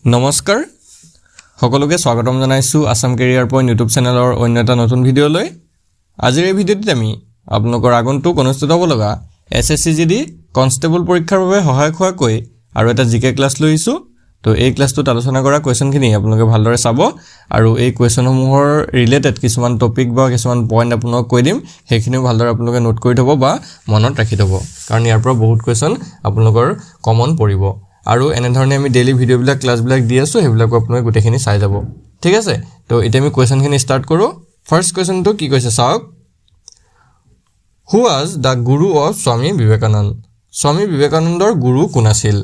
নমস্কাৰ সকলোকে স্বাগতম জনাইছো আসাম কেৰিয়াৰ পইণ্ট ইউটিউব চেনেলৰ অন্য এটা নতুন ভিডিঅ'লৈ আজিৰ এই ভিডিঅ'টোত আমি আপোনালোকৰ আগন্তুক অনুষ্ঠিত হ'ব লগা এছএছচিজিডি কনষ্টেবল পৰীক্ষাৰ বাবে সহায়ক হোৱাকৈ আৰু এটা জিকে ক্লাছ লৈছো তো এই ক্লাছটোত আলোচনা কৰা কোৱেশ্যনখিনি আপোনালোকে ভালদৰে চাব আৰু এই কোৱেশ্যনসমূহৰ ৰিলেটেড কিছুমান টপিক বা কিছুমান পইণ্ট আপোনালোকক কৈ দিম সেইখিনিও ভালদৰে আপোনালোকে নোট কৰি থ'ব বা মনত ৰাখি থ'ব কাৰণ ইয়াৰ পৰা বহুত কোৱেশ্যন আপোনালোকৰ কমন পৰিব আৰু এনেধৰণে আমি ডেইলি ভিডিঅ'বিলাক ক্লাছবিলাক দি আছো সেইবিলাকো আপোনালোকে গোটেইখিনি চাই যাব ঠিক আছে তো এতিয়া আমি কোৱেশ্যনখিনি ষ্টাৰ্ট কৰোঁ ফাৰ্ষ্ট কোৱেশ্যনটো কি কৈছে চাওক who was the Guru of Swami Vivekananda স্বামী বিবেকানন্দৰ গুৰু কোন আছিল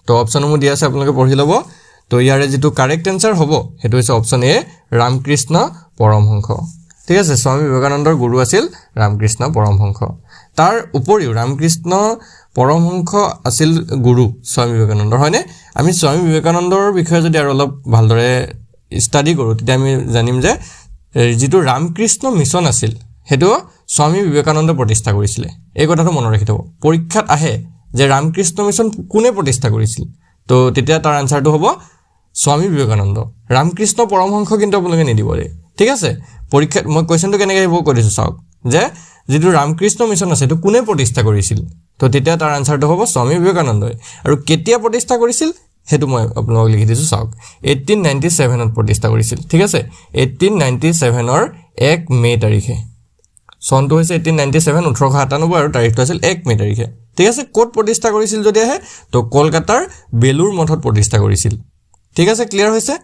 তো অপশ্যনসমূহ দিয়া আছে আপোনালোকে পঢ়ি ল'ব তো ইয়াৰে যিটো কাৰেক্ট এনসাৰ হ'ব সেইটো হৈছে অপশ্যন এ ৰামকৃষ্ণ পৰমহংস ঠিক আছে স্বামী বিবেকানন্দৰ গুৰু আছিল ৰামকৃষ্ণ পৰমহংস তাৰ উপৰিও ৰামকৃষ্ণ পৰমহংস আছিল গুৰু স্বামী বিবেকানন্দৰ হয়নে আমি স্বামী বিবেকানন্দৰ বিষয়ে যদি আৰু অলপ ভালদৰে ষ্টাডি কৰোঁ তেতিয়া আমি জানিম যে যিটো ৰামকৃষ্ণ মিছন আছিল সেইটো স্বামী বিবেকানন্দ প্ৰতিষ্ঠা কৰিছিলে এই কথাটো মনত ৰাখি থ'ব পৰীক্ষাত আহে যে ৰামকৃষ্ণ মিছন কোনে প্ৰতিষ্ঠা কৰিছিল তো তেতিয়া তাৰ আনসাৰটো হ'ব স্বামী বিবেকানন্দ ৰামকৃষ্ণ পৰমহংস কিন্তু আপোনালোকে নিদিব দেই ঠিক আছে পৰীক্ষাত মই কোৱেশ্যনটো কেনেকৈ আহিব কৈ দিছোঁ চাওক যে যিটো ৰামকৃষ্ণ মিছন আছে সেইটো কোনে প্ৰতিষ্ঠা কৰিছিল তো তেতিয়া তাৰ আনসাৰটো হ'ব স্বামী বিবেকানন্দই আৰু কেতিয়া প্ৰতিষ্ঠা কৰিছিল সেইটো মই আপোনালোকক লিখি দিছোঁ চাওক 1897 ত প্ৰতিষ্ঠা কৰিছিল ঠিক আছে 1897 ৰ 1 মে তাৰিখে চনটো হৈছে 1897 1897 আৰু তাৰিখটো আছিল 1 মে তাৰিখে ঠিক আছে ক'ত প্ৰতিষ্ঠা কৰিছিল যদি আহে তো কলকাতাৰ বেলুৰ মঠত প্ৰতিষ্ঠা কৰিছিল ঠিক আছে ক্লিয়াৰ হৈছে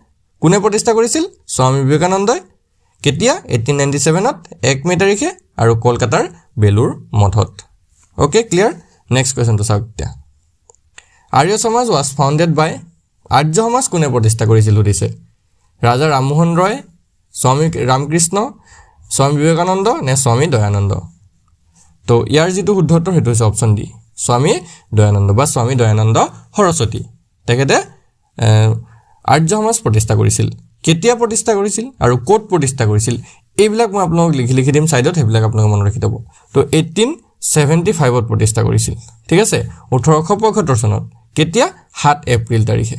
কোনে প্ৰতিষ্ঠা কৰিছিল স্বামী বিবেকানন্দই কেতিয়া 1897 ত 1 মে তাৰিখে আৰু কলকাতাৰ বেলুৰ মঠত ওকে ক্লিয়াৰ নেক্সট কোৱেশ্যনটো চাওক এতিয়া আৰ্য সমাজ ৱাজ ফাউণ্ডেড বাই আৰ্য সমাজ কোনে প্ৰতিষ্ঠা কৰিছিল সুধিছে ৰাজা ৰামমোহন ৰয় স্বামী ৰামকৃষ্ণ স্বামী বিবেকানন্দ নে স্বামী দয়ানন্দ তো ইয়াৰ যিটো শুদ্ধ উত্তৰ সেইটো হৈছে অপশ্যন ডি স্বামী দয়ানন্দ বা স্বামী দয়ানন্দ সৰস্বতী তেখেতে আৰ্য সমাজ প্ৰতিষ্ঠা কৰিছিল কেতিয়া প্ৰতিষ্ঠা কৰিছিল আৰু ক'ত প্ৰতিষ্ঠা কৰিছিল এইবিলাক মই আপোনালোকক লিখি দিম সাইডত সেইবিলাক আপোনালোকে মনত ৰাখি থ'ব তো 1875 ত প্ৰতিষ্ঠা কৰিছিল ঠিক আছে 1875 চনত কেতিয়া 7 এপ্ৰিল তাৰিখে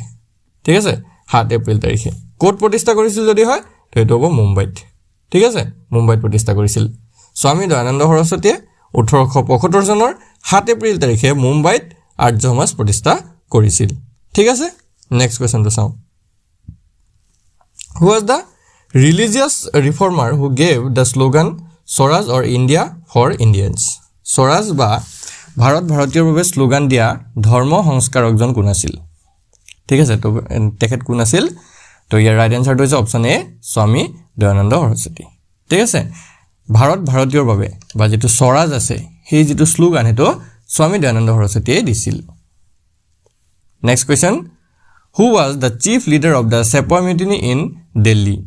ঠিক আছে 7 এপ্ৰিল তাৰিখে ক'ত প্ৰতিষ্ঠা কৰিছিল যদি হয় তো এইটো হ'ব মুম্বাইত ঠিক আছে মুম্বাইত প্ৰতিষ্ঠা কৰিছিল স্বামী দয়ানন্দ সৰস্বতীয়ে 1875 চনৰ 7 এপ্ৰিল তাৰিখে মুম্বাইত আৰ্য সমাজ প্ৰতিষ্ঠা কৰিছিল ঠিক আছে নেক্সট কোৱেশ্যনটো চাওঁ Who was the religious reformer who gave the slogan Swaraj or India for Indians? Swaraj বা ভাৰত ভাৰতীয়ৰ বাবে শ্লোগান দিয়া ধৰ্ম সংস্কাৰকজন কোন আছিল ঠিক আছে তো তেখেত কোন আছিল তো ইয়াৰ ৰাইট এনসাৰটো হৈছে অপশ্যন এ স্বামী দয়ানন্দ সৰস্বতী ঠিক আছে ভাৰত ভাৰতীয়ৰ বাবে বা যেটো স্বৰাজ আছে সেই যেটো শ্লোগান হেটো স্বামী দয়ানন্দ সৰস্বতীয়ে দিছিল next question Who was the chief leader of the Sepoy mutiny in Delhi?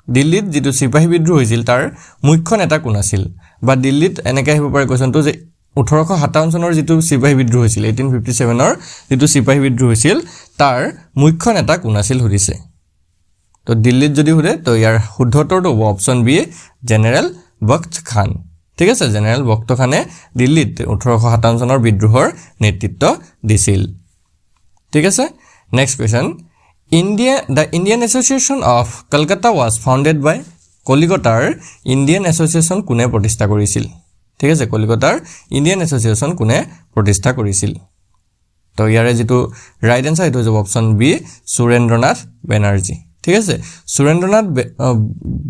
দিল্লীত যেটো সিপাহী বিদ্ৰোহ হৈছিল তাৰ মুখ্য নেতা কোন আছিল বা দিল্লীত এনেকৈ আহিব পাৰে কোৱেশ্যনটো যে 1857 চনৰ যেটো সিপাহী বিদ্ৰোহ হৈছিল 1857 ৰ যেটো সিপাহী বিদ্ৰোহ হৈছিল তাৰ মুখ্য নেতা কোন আছিল সুধিছে তো দিল্লীত যদি সুধে তো ইয়াৰ শুদ্ধ উত্তৰটো হ'ব অপশ্যন বি জেনেৰেল বখত খান ঠিক আছে জেনেৰেল বখত খানে দিল্লীত 1857 চনৰ বিদ্ৰোহৰ নেতৃত্ব দিছিল ঠিক আছে Next question. The Indian Association of Calcutta was founded by কলিকতাৰ Indian Association কোনে প্ৰতিষ্ঠা কৰিছিল ঠিক আছে কলিকতাৰ Indian Association কোনে প্ৰতিষ্ঠা কৰিছিল তো ইয়াৰে যেটো ৰাইট আনসাৰ এটা হ'ব অপশ্যন বি সুৰেন্দ্ৰনাথ বেনাৰ্জী ঠিক আছে সুৰেন্দ্ৰনাথ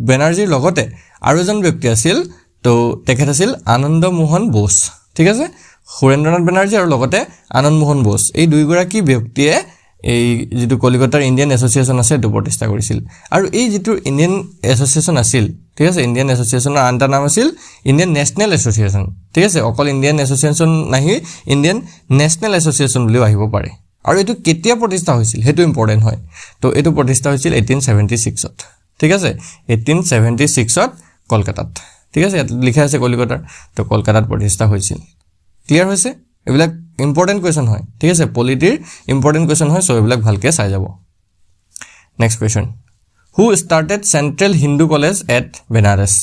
বেনাৰ্জীৰ লগতে আৰু এজন ব্যক্তি আছিল তো তেখেত আছিল আনন্দ মোহন বোস ঠিক আছে সুৰেন্দ্ৰনাথ বেনাৰ্জী আৰু লগতে আনন্দ মোহন বোস এই দুইগৰাকী ব্যক্তিয়ে এই যেটো কলিকতাৰ ইন্ডিয়ান এছ'চিয়েশ্যন আছে এটো প্ৰতিষ্ঠা কৰিছিল আৰু এই যেটো ইন্ডিয়ান এছ'চিয়েশ্যন আছিল ঠিক আছে ইন্ডিয়ান এছ'চিয়েশ্যনৰ আনটা নাম আছিল ইন্ডিয়ান নেশ্যনেল এছ'চিয়েশ্যন ঠিক আছে অকল ইন্ডিয়ান এছ'চিয়েশ্যন নাহি ইন্ডিয়ান নেশ্যনেল এছ'চিয়েশ্যন বুলিও আহিব পাৰে আৰু এটো কেতিয়া প্ৰতিষ্ঠা হৈছিল হেতু ইম্পৰ্টেন্ট হয় তো এটো প্ৰতিষ্ঠা হৈছিল 1876 ত ঠিক আছে 1876 ত কলকাতাত ঠিক আছে লিখা আছে কলিকতাৰ তো কলকাতাত প্ৰতিষ্ঠা হৈছিল ক্লিয়াৰ হৈছে এবিলাক ইম্পৰ্টেন্ট কোৱেশ্যন হয় ঠিক আছে পলিটিৰ ইম্পৰ্টেন্ট কোৱেশ্যন হয় সো এবিলাক ভালকে চাই যাব next question who started central Hindu college at Benares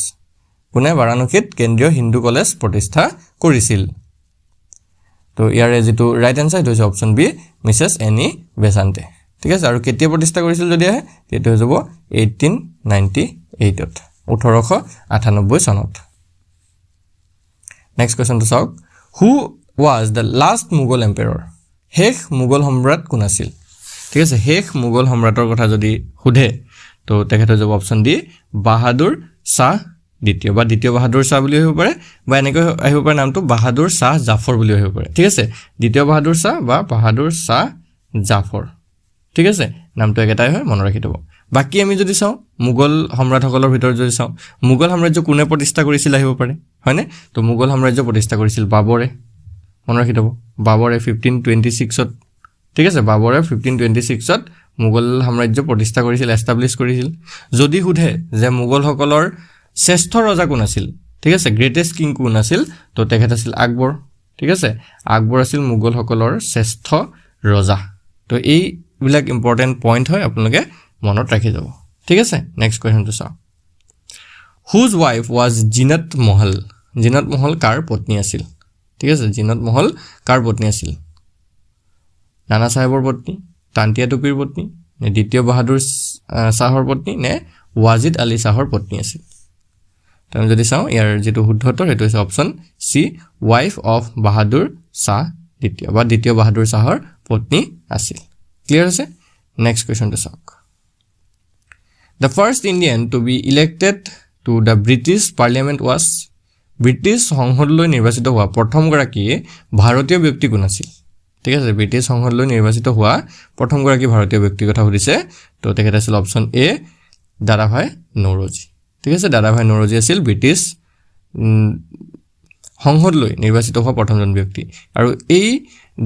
কোনে বাৰাণসীত কেন্দ্ৰীয় হিন্দু কলেজ প্ৰতিষ্ঠা কৰিছিল তো ইয়াৰে যেটো ৰাইট আনসাৰ হৈছে অপশ্যন বি মিসেস এনি বেসান্তে ঠিক আছে আৰু কেতিয়া প্ৰতিষ্ঠা কৰিছিল যদি আহে সেইটো হৈ যাব 1898 ত 1898 চনত নেক্সট কোৱেশ্চনটো চাওক হু was the last Mughal emperor শেষ মোগল সম্ৰাট কোন আছিল ঠিক আছে শেষ মোগল সম্ৰাটৰ কথা যদি সুধে তো তেখেত হৈ যাব অপচন ডি বাহাদুৰ শাহ দ্বিতীয় বা দ্বিতীয় বাহাদুৰ শাহ বুলি আহিব পাৰে বা এনেকৈ আহিব পাৰে নামটো বাহাদুৰ শাহ জাফৰ বুলি আহিব পাৰে ঠিক আছে দ্বিতীয় বাহাদুৰ শাহ বা বাহাদুৰ শাহ জাফৰ ঠিক আছে নামটো একেটাই হয় মনত ৰাখি থব বাকি আমি যদি চাও মোগল সম্ৰাটসকলৰ ভিতৰত যদি চাও মোগল সাম্ৰাজ্য কোনে প্ৰতিষ্ঠা কৰিছিল আহিব পাৰে হয়নে তো মোগল সাম্ৰাজ্য প্ৰতিষ্ঠা কৰিছিল বাবৰে মনত ৰাখি থব বাবৰে 1526 ত ঠিক আছে বাবৰে 1526 ত মোগল সাম্ৰাজ্য প্ৰতিষ্ঠা কৰিছিল এষ্টাবলিশ কৰিছিল যদি সুধে যে মোগলসকলৰ শ্ৰেষ্ঠ ৰজা কোন আছিল ঠিক আছে গ্ৰেটেষ্ট কিং কোন আছিল তো তেখেত আছিল আকবৰ ঠিক আছে আকবৰ আছিল মোগলসকলৰ শ্ৰেষ্ঠ ৰজা তো এই বিলাক ইম্পৰ্টেন্ট পইণ্ট হয় আপোনালোকে মনত ৰাখি যাব ঠিক আছে নেক্সট কোৱেশ্চনটো চাও হুজ ওয়াইফ ওয়াজ জিনত মহল কাৰ পত্নী আছিল ঠিক আছে জিনত মহল কাৰ পত্নী আছিল নানা সাহেবৰ পত্নী তান্তিয়া টুপিৰ পত্নী নে দ্বিতীয় বাহাদুৰ শাহৰ পত্নী নে ৱাজিদ আলী শাহৰ পত্নী আছিল তাম যদি চাও ইয়াৰ যেটো শুদ্ধতৰ হেতু আছে অপচন সি ওয়াইফ অফ বাহাদুৰ শাহ দ্বিতীয় বাহাদুৰ শাহৰ পত্নী আছিল ক্লিয়াৰ আছে নেক্সট কোৱেশ্চনটো চাওক The first Indian to be elected to the British Parliament was British সংসদলৈ নিৰ্বাচিত হোৱা প্ৰথম গৰাকী ভাৰতীয় ব্যক্তি কোন আছিল ঠিক আছে ব্ৰিটিছ সংসদলৈ নিৰ্বাচিত হোৱা প্ৰথম গৰাকী ভাৰতীয় ব্যক্তিৰ কথা সুধিছে তো তেখেত আছিল অপচন এ দাদাভাই নৰোজী ঠিক আছে দাদাভাই নৰোজী আছিল ব্ৰিটিছ সংসদলৈ নিৰ্বাচিত হোৱা প্ৰথমজন ব্যক্তি আৰু এই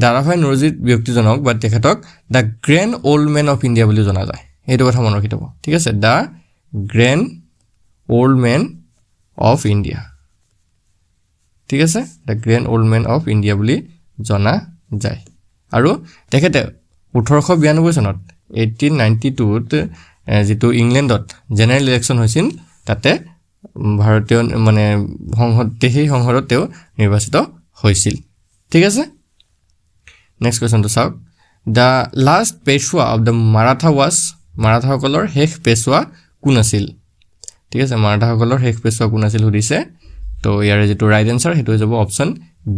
দাদাভাই নৰোজী ব্যক্তিজনক বা তেখেতক the grand old man of India বুলি জনা যায় এইটো কথা মনত ৰাখিব ঠিক আছে the grand old man of India ঠিক আছে the grand old man of India বুলি জনা যায় আৰু তেখেতে 1892 চনত 1892 ত যেটো ইংলেণ্ডত জেনাৰেল ইলেকশ্যন হৈছিল তাতে ভাৰতীয় মানে সংসদত তেওঁ নিৰ্বাচিত হৈছিল ঠিক আছে নেক্সট কোৱেশ্চনটো চাওক দা লাষ্ট পেশৱা অফ দা মাৰাঠাসকলৰ শেষ পেশৱা কোন আছিল ঠিক আছে মাৰাঠাসকলৰ শেষ পেশৱা কোন আছিল সুধিছে তো ইয়াৰ যেটো ৰাইট আনসাৰ হেতু হৈ যাব অপচন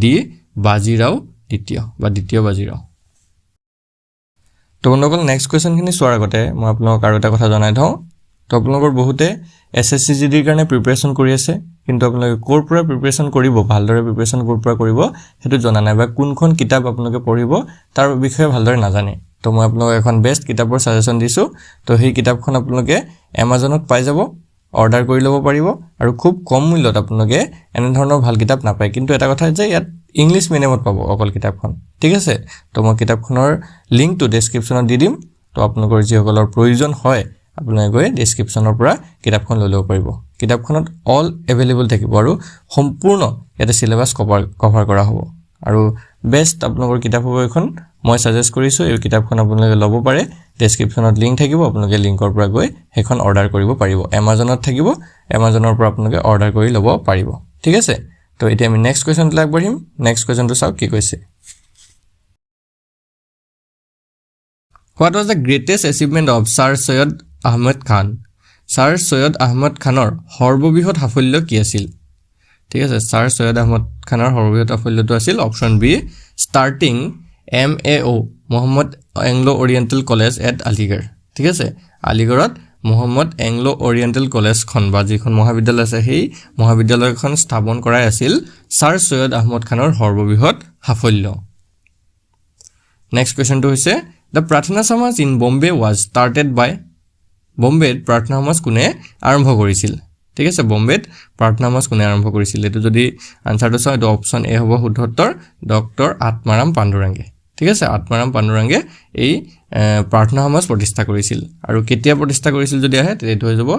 ডি বাজিৰাও দ্বিতীয় বাজিৰাও তো বন্ধুসকল নেক্সট কোৱেশ্চনখিনি চোৱাৰ আগতে মই আপোনালোকক আৰু এটা কথা জনাই থওঁ তো আপোনালোকৰ বহুতে এসএসসি জিডিৰ কাৰণে প্ৰিপাৰেচন কৰি আছে কিন্তু আপোনালোকে কোৰ পৰা প্ৰিপাৰেচন কৰিব ভালদৰে প্ৰিপাৰেচন কোৰ পৰা কৰিব হেতু জনা নাই বা কোনখন কিতাপ আপোনালোকে পঢ়িব তাৰ বিষয়ে ভালদৰে নাজানে তো মই আপোনালোকক এখন বেষ্ট কিতাপৰ সাজেশন দিছো তো সেই কিতাপখন আপোনালোকে Amazonত পাই যাব অৰ্ডাৰ কৰি ল'ব পাৰিব আৰু খুব কম মূল্যত আপোনালোকে এনে ধৰণৰ ভাল কিতাপ নাপায় কিন্তু এটা কথা যে ইয়াত ইংলিশ মিডিয়ামত পাব অকল কিতাপখন ঠিক আছে তো মই কিতাপখনৰ লিংকটো ডেসক্ৰিপচনত দি দিম তো আপোনালোকৰ যিসকলৰ প্ৰয়োজন হয় আপোনালোকে গৈ ডেসক্ৰিপচনৰ পৰা কিতাপখন লৈ ল'ব পাৰিব কিতাপখনত অল এভেইলেবল থাকিব আৰু সম্পূৰ্ণ এটা সিলেবাস কভাৰ কৰা হ'ব আৰু বেষ্ট আপোনালোকৰ কিতাপ হ'ব এখন মই সাজেষ্ট কৰিছো এই কিতাপখন আপোনালোকে ল'ব পাৰে ডেসক্ৰিপচনত লিংক থাকিব আপোনালোকে লিংকৰ পৰা গৈ হেখন অৰ্ডাৰ কৰিব পাৰিব Amazonত থাকিব Amazonৰ পৰা আপোনালোকে অৰ্ডাৰ কৰি ল'ব পাৰিব ঠিক আছে তো এতিয়া আমি নেক্সট কোৱেশ্চনটো আগবঢ়িম নেক্সট কোৱেশ্চনটো চাওক কি কৈছে What was the greatest achievement of Sir Syed Ahmad Khan Sir Syed Ahmad Khanৰ সৰ্ববৃহৎ সাফল্য কি আছিল ঠিক আছে Sir Syed Ahmad Khanৰ সৰ্ববৃহৎ সাফল্যটো আছিল option B starting MAO Muhammad Anglo Oriental College at Aligarh ঠিক আছে আলিগড়ত Muhammad Anglo Oriental College খন বা যিখন মহাবিদ্যালয় আছে সেই মহাবিদ্যালয়খন স্থাপন কৰাই আছিল Sir Syed Ahmad Khanৰ সৰ্ববৃহৎ সাফল্য নেক্সট কোৱেশ্চনটো হৈছে The Pratna Samaj in Bombay was started by Bombay Pratna Samaj কোনে আৰম্ভ কৰিছিল ঠিক আছে বম্বেত প্ৰাৰ্থনা সমাজ কোনে আৰম্ভ কৰিছিল এটো যদি আনসাৰটো চাও এটো অপচন এ হ'ব শুদ্ধতৰ ডক্টৰ আত্মাৰাম পাণ্ডুৰাঙ্গে ঠিক আছে আত্মাৰাম পাণ্ডুৰাঙ্গে এই প্ৰাৰ্থনা সমাজ প্ৰতিষ্ঠা কৰিছিল আৰু কেতিয়া প্ৰতিষ্ঠা কৰিছিল যদি আহে তেটো হৈ যাব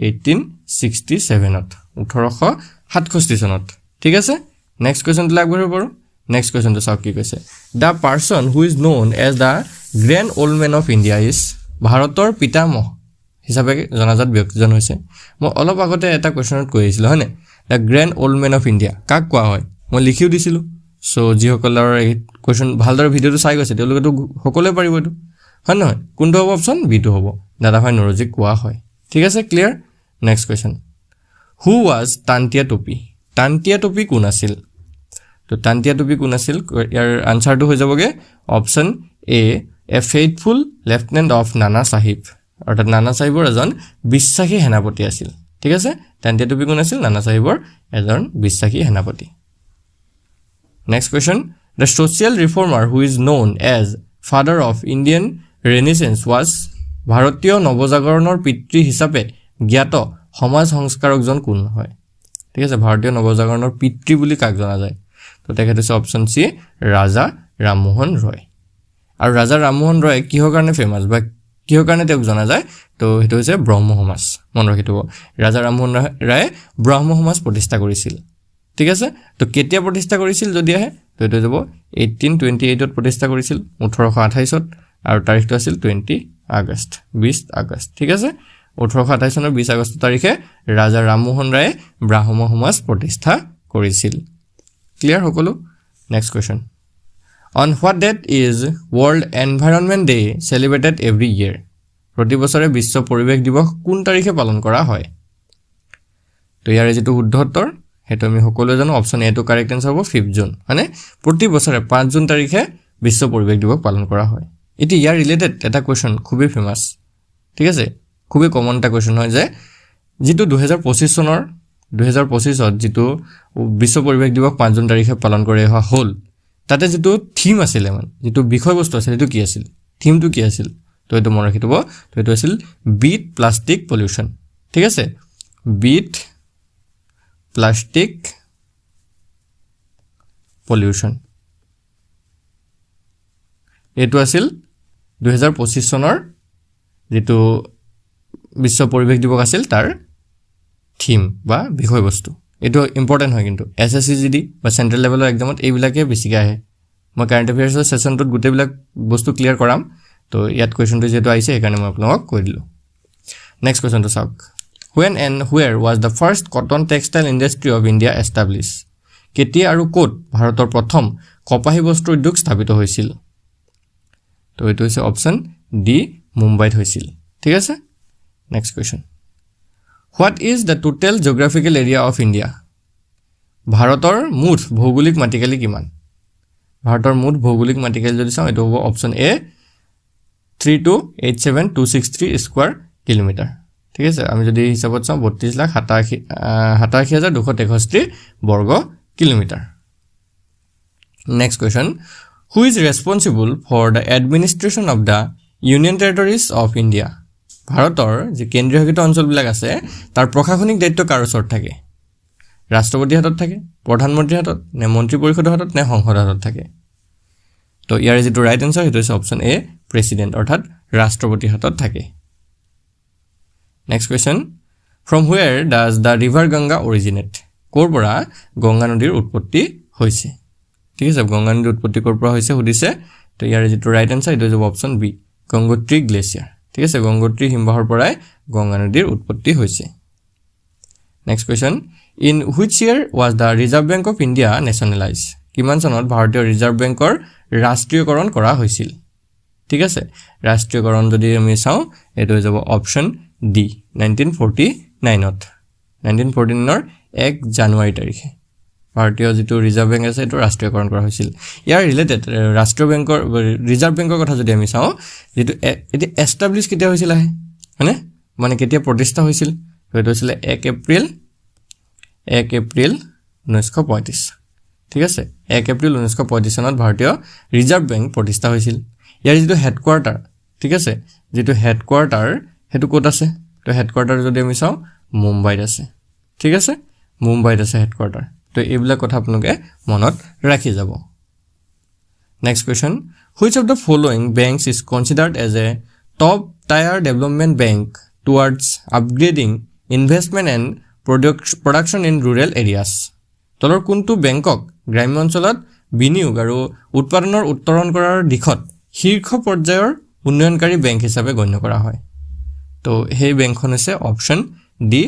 1867ত 1867 চনত ঠিক আছে নেক্সট কোৱেশ্চনটো লাগবঢ়িব পাৰো নেক্সট কোৱেশ্চনটো চাওক কি কৈছে the person who is known as the grand old man of India is ভাৰতৰ পিতামহ হিচাপে জনাজাত ব্যক্তিজন হৈছে মই অলপ আগতে এটা কোৱেশ্চনত কৈছিল হয়নে the grand old man of India কাক কোৱা হয় মই লিখিও দিছিলো সো যিসকলৰ এই কোৱেশ্চন ভালদৰে ভিডিওটো চাই গৈছে তেওঁলোকেতো সকলোৱে পাৰিব এটো হয় নহয় কোনটো হ'ব অপচন বিটো হ'ব দাদাভাই নৰজিক কোৱা হয় ঠিক আছে clear next question who was Tantia টুপি কোন আছিল তো তান্তিয়া টুপি কোন আছিল ইয়াৰ আনসাৰটো হৈ যাবগে option A faithful lieutenant of নানা সাহিব অৰ্থাৎ নানা সাহিবৰ এজন বিশ্বাসী সেনাপতি আছিল ঠিক আছে তান্তিয়া টুপি কোন আছিল নানা সাহিবৰ এজন বিশ্বাসী সেনাপতি next question the social reformer who is known as father of Indian renaissance was ভাৰতীয় নৱজাগৰণৰ পিতৃ হিচাপে জ্ঞাত সমাজ সংস্কাৰকজন কোন হয় ঠিক আছে ভাৰতীয় নৱজাগৰণৰ পিতৃ বুলি কাক জনা যায় তো তেখেত হৈছে অপচন সি ৰাজা ৰামমোহন ৰয় আৰু ৰাজা ৰামমোহন ৰয় কিহৰ কাৰণে ফেমাছ বা কিহৰ কাৰণে তেওঁক জনা যায় তো সেইটো হৈছে ব্ৰহ্ম সমাজ মনত ৰাখিব ৰাজা ৰামমোহন ৰায়ে ব্ৰহ্ম সমাজ প্ৰতিষ্ঠা কৰিছিল ঠিক আছে তো কেতিয়া প্ৰতিষ্ঠা কৰিছিল যদি আহে তো এইটো যাব 1828 ত প্ৰতিষ্ঠা কৰিছিল 1828 ত আৰু তাৰিখটো আছিল 20 আগষ্ট ঠিক আছে 1828 চনৰ 20 আগষ্ট তাৰিখে ৰাজা ৰামমোহন ৰায়ে ব্ৰাহ্ম সমাজ প্ৰতিষ্ঠা কৰিছিল ক্লিয়াৰ সকলো next question on what date is world environment day celebrated every year প্ৰতি বছৰে বিশ্ব পৰিৱেশ দিৱস কোন তাৰিখে পালন কৰা হয় তো ইয়াৰ যেটো শুদ্ধ উত্তৰ হেতু আমি সকলোৱে জানো অপচন এ টো কাৰেক্ট আনসাৰ হ'ব 5 জুন মানে প্ৰতি বছৰে 5 জুন তাৰিখে বিশ্ব পৰিৱেশ দিৱস পালন কৰা হয় এটি ইয়াৰ ৰিলেটেড এটা কোৱেশ্চন খুবই ফেমাস ঠিক আছে খুবই কমন এটা কোৱেশ্চন হয় যে যেটো 2025 চনৰ 2025 ত যেটো বিশ্ব পৰিৱেশ দিৱস 5 জুন তাৰিখে পালন কৰা হ'ল তাতে যেটো থিম আছিল মানে যেটো বিষয়বস্তু আছিল এটো কি আছিল থিমটো কি আছিল তো এটো মনত ৰাখিব তো এটো আছিল বিট প্লাষ্টিক পলিউশন ঠিক আছে বিট প্লাষ্টিক পলিউশন এটো আছিল 2025 চনৰ যেটো বিশ্ব পৰিৱেশ দিৱস আছিল তাৰ থিম বা বিষয়বস্তু এটো ইম্পৰ্টেন্ট হয় কিন্তু এসএসসি বা সেন্ট্ৰেল লেভেলৰ এক্সামত এইবিলাকে বেছিকৈ আহে মই কাৰেন্ট এফেয়াৰ্ছৰ সেশনটোত গোটেইবিলাক বস্তু ক্লিয়াৰ কৰাম তো ইয়াত কোৱেশ্চনটো যেটো আইছে সেইকাৰণে মই আপোনাক কৈ দিলো নেক্সট কোৱেশ্চনটো চাওক when and where was the first cotton textile industry of India established কেতিয়া আৰু ক'ত ভাৰতৰ প্ৰথম কপাহী বস্ত্ৰ উদ্যোগ স্থাপিত হৈছিল তো এটো হৈছে অপচন ডি মুম্বাইত হৈছিল ঠিক আছে next question what is the total geographical area of India ভাৰতৰ মুঠ ভৌগোলিক মাটিকালি কিমান ভাৰতৰ মুঠ ভৌগোলিক মাটিকালি যদি চাও এটো হ'ব অপচন এ 3287263 স্কয়াৰ কিলোমিটাৰ ঠিক আছে আমি যদি হিসাবত চাও 32,87,263 বৰ্গ kilometre next question who is responsible for the administration of the union territories of India ভাৰতৰ যে কেন্দ্ৰীয় শাসিত অঞ্চলবিলাক আছে তাৰ প্ৰশাসনিক দায়িত্ব কাৰ ওচৰত থাকে ৰাষ্ট্ৰপতিৰ হাতত থাকে প্ৰধানমন্ত্ৰীৰ হাতত নে মন্ত্ৰী পৰিষদৰ হাতত নে সংসদৰ হাতত থাকে তো ইয়াৰ যেটো ৰাইট আনসাৰ হেতু হৈছে অপচন এ প্ৰেসিডেন্ট অৰ্থাৎ ৰাষ্ট্ৰপতিৰ হাতত থাকে next question from where does the river Ganga originate কৰ পৰা গংগা নদীৰ উৎপত্তি হৈছে ঠিক আছে গংগা নদীৰ উৎপত্তি কৰ পৰা হৈছে সুধিছে তো ইয়াৰ যেটো ৰাইট আনসাৰ হেতু হৈছে অপচন বি গংগোত্ৰী গ্লেচিয়াৰ ঠিক আছে গংগোত্ৰী হিমবাহৰ পৰাই গংগা নদীৰ উৎপত্তি হৈছে next question in which year was the Reserve Bank of India nationalized কিমান চনত ভাৰতীয় ৰিজাৰ্ভ বেংকৰ ৰাষ্ট্ৰীয়কৰণ কৰা হৈছিল ঠিক আছে ৰাষ্ট্ৰীয়কৰণ যদি আমি চাও এটো হৈ যাব অপচন ডি 1949ত 1949ৰ 1 জানুৱাৰী তাৰিখে ভাৰতীয় যেটো ৰিজাৰ্ভ বেংক আছে এটো ৰাষ্ট্ৰীয়কৰণ কৰা হৈছিল ইয়াৰ ৰিলেটেড ৰাষ্ট্ৰীয় বেংকৰ ৰিজাৰ্ভ বেংকৰ কথা যদি আমি চাও যেটো এটি এস্টাবলিশ কেতিয়া হৈছিল মানে মানে কেতিয়া প্ৰতিষ্ঠা হৈছিল এটো হৈছিল 1 এপ্ৰিল 1935 ঠিক আছে 1 এপ্ৰিল 1935 চনত ভাৰতীয় ৰিজাৰ্ভ বেংক প্ৰতিষ্ঠা হৈছিল ইয়াৰ যেটো হেডকোৱাৰ্টাৰ ঠিক আছে যেটো হেডকোৱাৰ্টাৰ হেতু ক'ত আছে তো হেডকোৱাৰ্টাৰ যদি আমি চাও মুম্বাইত আছে ঠিক আছে মুম্বাইত আছে হেডকোৱাৰ্টাৰ তো এইবিলা কথা আপোনালোকে মনত ৰাখি যাব next question which of the following banks is considered as a top tier development bank towards upgrading investment and production in rural areas তলৰ কোনটো বেংকক গ্ৰাম্য অঞ্চলত বিনিয়োগ আৰু উৎপাদনৰ উত্তৰণ কৰাৰ দিশত শীৰ্ষ পৰ্যায়ৰ উন্নয়নকাৰী বেংক হিচাপে গণ্য কৰা হয় তো সেই বেংকখন হৈছে অপচন ডি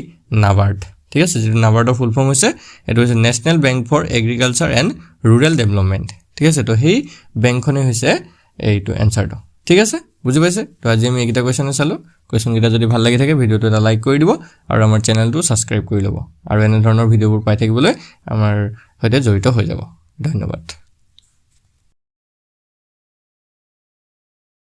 নাবাৰ্ড ঠিক আছে যেটো নাবাৰ্ডৰ ফুল ফৰ্ম হৈছে এটো হৈছে national bank for agriculture and rural development ঠিক আছে তো সেই বেংকখনে হৈছে এইটো এনসাৰটো ঠিক আছে বুজি পাইছে তো আজি আমি এইকেইটা কুৱেশ্যনে চালোঁ কুৱেশ্যনকেইটা যদি ভাল লাগি থাকে ভিডিঅ'টো এটা লাইক কৰি দিব আৰু আমাৰ চেনেলটো ছাবস্ক্ৰাইব কৰি ল'ব আৰু এনে ধৰণৰ ভিডিঅ'বোৰ পাই থাকিবলৈ আমাৰ সৈতে জড়িত হৈ যাব ধন্যবাদ